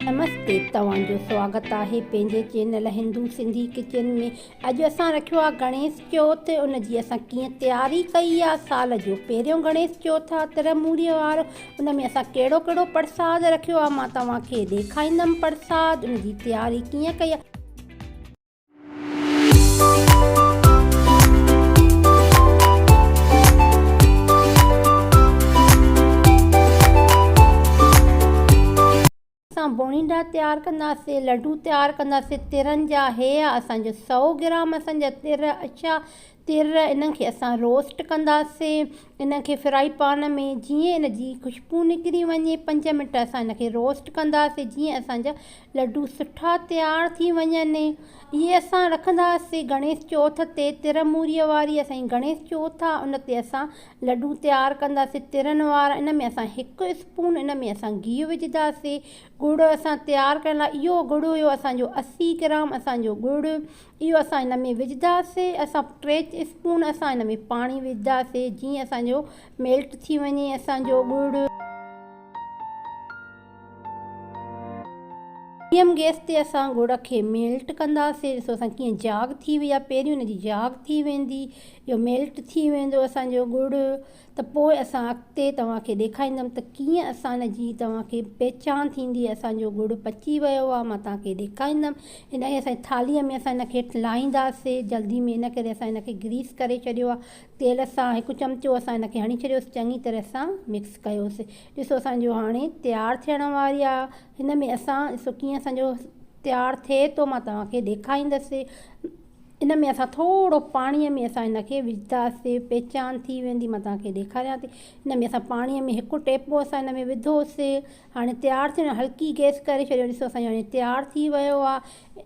नमस्ते, तव्हांजो स्वागत आहे पंहिंजे चैनल हिंदू सिंधी किचन में। अॼु असां रखियो आहे गणेश चौथ। उन जी असां कीअं तयारी कई आहे। साल जो पहिरियों गणेश चौथ आहे, तिरमूरीअ वारो। उन में असां कहिड़ो कहिड़ो प्रसाद रखियो आहे, मां तव्हांखे ॾेखारींदमि प्रसाद उन जी तयारी कीअं कई आहे। बोणीडा तैयार कंदासीं, लड्डू तैयार कंदासीं तिरनि जा। हे आहे असांजो 100 ग्राम असांजा तिर। अच्छा तिर इनखे असां रोस्ट कंदासीं। इनखे फ्राई पैन में जीअं इन जी ख़ुशबू निकिरी वञे 5 मिंट असां इनखे रोस्ट कंदासीं, जीअं असांजा लड्डू सुठा तयार थी वञनि। इहे असां रखंदासीं गणेश चौथ ते। तिरमूरीअ वारी असांजी गणेश चौथ आहे, उन ते असां लड्डू तयार कंदासीं तिरनि वारा। इन में असां 1 स्पून इन में असां गिहु विझंदासीं। गुड़ असां तयार करण लाइ इहो गुड़ हुयो असांजो 80 ग्राम असांजो गुड़। इहो असां इन में विझंदासीं। असां 3 स्पून असां इन में पाणी विझंदासीं, जीअं असांजो मेल्ट थी वञे असांजो गुड़। मीडियम गैस ते असां गुड़ खे मेल्ट कंदासीं। ॾिसो असां कीअं जाग थी वई आहे, पहिरियों हुन जी जाग थी वेंदी, इहो मेल्ट थी वेंदो असांजो गुड़। त पोइ असां अॻिते तव्हांखे ॾेखारींदमि त कीअं असां इन जी तव्हांखे पहचान थींदी। असांजो गुड़ पची वियो आहे, मां तव्हांखे ॾेखारींदमि। हिनखे असां थालीअ में असां हिनखे लाहींदासीं जल्दी में। इन करे असां हिनखे ग्रीस करे छॾियो आहे तेल सां। 1 चमचो असां हिनखे हणी छॾियोसीं, चङी तरह सां मिक्स कयोसीं। ॾिसो असांजो हाणे तयारु थियण वारी आहे। हिन में असां ॾिसो कीअं असांजो तयारु थिए थो, मां तव्हांखे ॾेखारींदसि। इन में असां थोरो पाणीअ में असां हिनखे विझंदासीं, पहचान थी वेंदी, मां तव्हांखे ॾेखारियां थी। हिन में असां पाणीअ में 1 टेपो असां हिन में विधोसीं। हाणे तयारु थियो, हल्की गैस करे छॾियो। ॾिसो असांजो हाणे तयारु थी वियो आहे।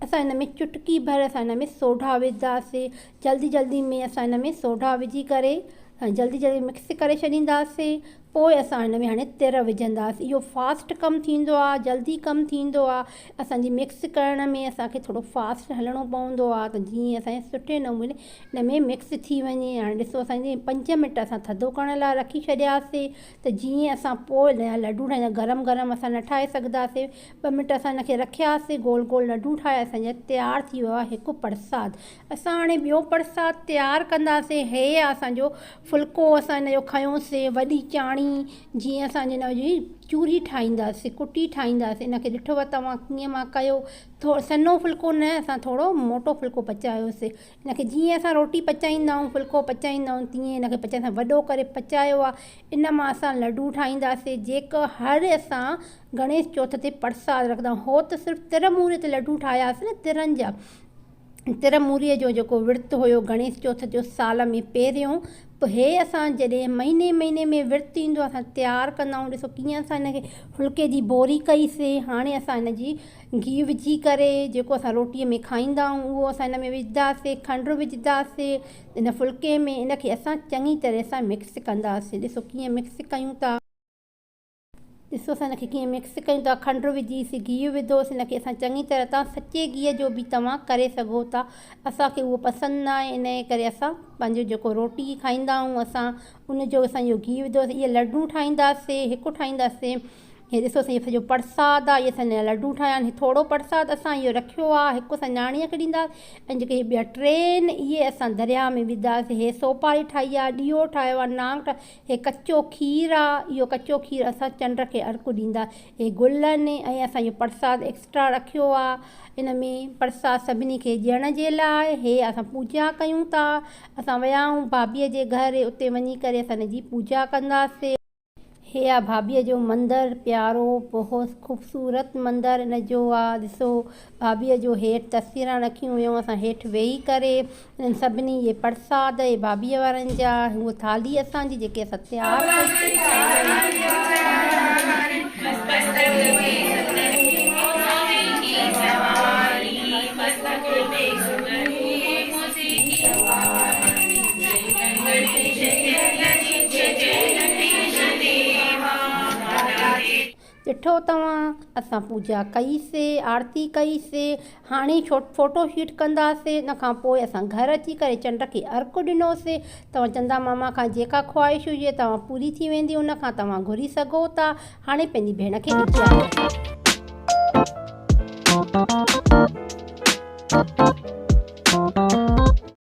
असां हिन में चुटकी भर असां हिन में सोडा विझंदासीं। जल्दी जल्दी में असां हिन में सोडा विझी करे जल्दी जल्दी मिक्स करे छॾींदासीं। पोइ असां हिन में हाणे तिर विझंदासीं। इहो फास्ट कमु थींदो आहे, जल्दी कमु थींदो आहे। असांजी मिक्स करण में असांखे थोरो फास्ट हलणो पवंदो आहे, त जीअं असांजे सुठे नमूने हिन में मिक्स थी वञे। हाणे ॾिसो असांजे 5 मिंट असां थधो करण लाइ रखी छॾियासीं, त जीअं असां पोइ लड्डू ठाहींदा गरम गरम असां न ठाहे सघंदासीं। 2 मिंट असां हिनखे रखियासीं, गोल गोल लड्डू ठाहे असांजा तयारु थी वियो आहे 1 प्रसाद। असां हाणे ॿियो प्रसाद तयारु कंदासीं। हे आहे असांजो फुल्को। असां हिन जो खयोंसीं वॾी चाणी, जीअं असां हिन जी चूरी ठाहींदासीं, कुटी ठाहींदासीं। इनखे ॾिठो तव्हां कीअं मां कयो। थोरो सन्हो फुल्को न, असां थोरो मोटो फुल्को पचायोसीं। इनखे जीअं असां रोटी पचाईंदा आहियूं, फुल्को पचाईंदा आहियूं, तीअं हिनखे पचाईंदा, वॾो करे पचायो आहे। इन मां असां लड्डू ठाहींदासीं, जेका हर असां गणेश चौथ ते प्रसाद रखंदा आहियूं। हो त सिर्फ़ु तिरमूरीअ ते लड्डू ठाहियासीं न तिरनि जा। तिरमूरीअ जो जेको विर्तु हुयो गणेश चौथ जो साल में पहिरियों, पोइ हे असां जॾहिं महीने में विर्तु ईंदो आहे असां तयारु कंदा आहियूं। ॾिसो कीअं असां हिनखे फुल्के जी बोरी कईसीं। हाणे असां हिन जी गिहु विझी करे जेको असां रोटीअ में खाईंदा आहियूं उहो असां हिन में विझंदासीं। खंडु विझंदासीं इन फुल्के में। इनखे असां चङी तरह सां मिक्स कंदासीं। ॾिसो कीअं मिक्स कयूं था। ॾिसो असां हिनखे कीअं मिक्स कयूं था। खंडु विझीसीं, गिहु विधोसीं। हिनखे असां चङी तरह तव्हां सचे गिह जो बि तव्हां करे सघो था। असांखे उहो पसंदि न आहे, इन करे असां पंहिंजो जेको रोटी खाईंदा आहियूं असां उनजो असां इहो गिहु विधोसीं। इहे लड्डू ठाहींदासीं, 1 ठाहींदासीं। हे ॾिसो असां इहो सॼो प्रसाद आहे। इहे असांजा लड्डू ठाहिया आहिनि। थोरो प्रसाद असां इहो रखियो आहे, 1 असां न्याणीअ खे ॾींदासीं। ऐं जेके ॿिया 3 इहे असां दरिया में विझंदासीं। हे सोपारी ठाही आहे, ॾीओ ठाहियो आहे, नांग ठाहियो। हे कचो खीर आहे, इहो कचो खीर असां चंड खे अर्घु ॾींदा। हे गुल आहिनि। ऐं असां इहो प्रसाद एक्स्ट्रा रखियो आहे। इन में प्रसाद सभिनी खे ॾियण जे लाइ। हे असां पूजा कयूं था। असां विया आहियूं भाभीअ जे घर, उते वञी करे असां हिन जी पूजा कंदासीं। हे आहे भाभीअ जो मंदरु प्यारो, बहुत ख़ूबसूरत मंदरु इन जो आहे। ॾिसो भाभीअ जो हेठि तस्वीरां रखियूं हुयूं। असां हेठि वेही करे इन्हनि सभिनी इहे प्रसाद इहे भाभीअ वारनि जा, उहा थाली असांजी जेके असां तयारु ॾिठो तव्हां। असां पूजा कईसीं, आरती कईसीं। हाणे फोटो शूट कंदासीं। इन खां पोइ असां घर अची करे चंड खे अर्घु ॾिनोसीं। तव्हां चंदा मामा खां जेका ख़्वाहिश हुजे तव्हां पूरी थी वेंदी, उन खां तव्हां घुरी सघो था। हाणे पंहिंजी भेण खे आहे।